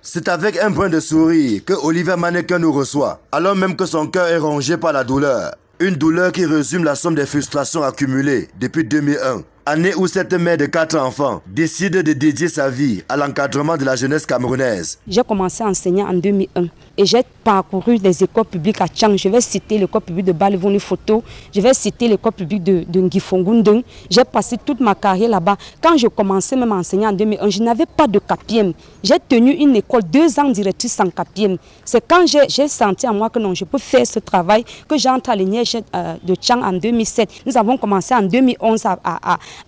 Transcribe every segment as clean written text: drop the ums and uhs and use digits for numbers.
C'est avec un brin de sourire que Olivia Mannequin nous reçoit, alors même que son cœur est rongé par la douleur. Une douleur qui résume la somme des frustrations accumulées depuis 2001. Année où cette mère de 4 enfants décide de dédier sa vie à l'encadrement de la jeunesse camerounaise. J'ai commencé à enseigner en 2001 et j'ai parcouru des écoles publiques à Tchang. Je vais citer l'école publique de Balivoni Photo, je vais citer l'école publique de Ngifongundeng. J'ai passé toute ma carrière là-bas. Quand je commençais même à enseigner en 2001, je n'avais pas de CAPIEM. J'ai tenu une école 2 ans directrice sans CAPIEM. C'est quand j'ai senti en moi que non, je peux faire ce travail que j'entre à l'INEJ de Tchang en 2007. Nous avons commencé en 2011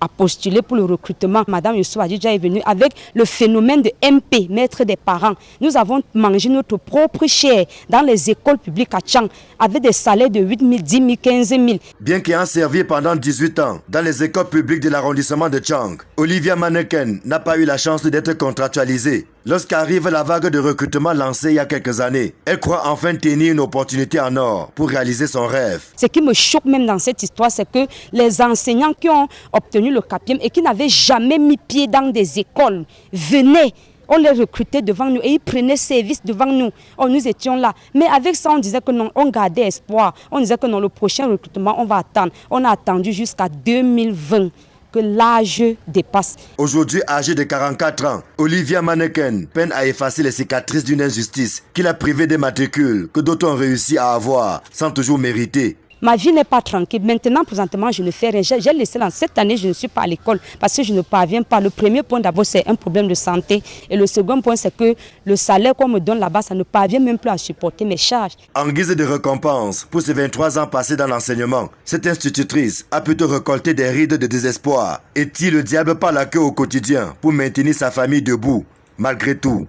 à postuler pour le recrutement. Madame Youssou Adjidja est venue avec le phénomène de MP, maître des parents. Nous avons mangé notre propre chair dans les écoles publiques à Tchang avec des salaires de 8 000, 10 000, 15 000. Bien qu'ayant servi pendant 18 ans dans les écoles publiques de l'arrondissement de Tchang, Olivia Mannequin n'a pas eu la chance d'être contractualisée. Lorsqu'arrive la vague de recrutement lancée il y a quelques années, elle croit enfin tenir une opportunité en or pour réaliser son rêve. Ce qui me choque même dans cette histoire, c'est que les enseignants qui ont obtenu le CAPIEM et qui n'avaient jamais mis pied dans des écoles venaient. On les recrutait devant nous et ils prenaient service devant nous. Oh, nous étions là. Mais avec ça, on disait que non, on gardait espoir. On disait que non, le prochain recrutement, on va attendre. On a attendu jusqu'à 2020. Que l'âge dépasse. Aujourd'hui, âgée de 44 ans, Olivia Mannequin peine à effacer les cicatrices d'une injustice qui l'a privée des matricules que d'autres ont réussi à avoir sans toujours mériter. Ma vie n'est pas tranquille. Maintenant, présentement, je ne fais rien. J'ai laissé cette année, je ne suis pas à l'école parce que je ne parviens pas. Le premier point d'abord, c'est un problème de santé. Et le second point, c'est que le salaire qu'on me donne là-bas, ça ne parvient même plus à supporter mes charges. En guise de récompense pour ses 23 ans passés dans l'enseignement, cette institutrice a plutôt récolté des rides de désespoir et tire le diable par la queue au quotidien pour maintenir sa famille debout, malgré tout.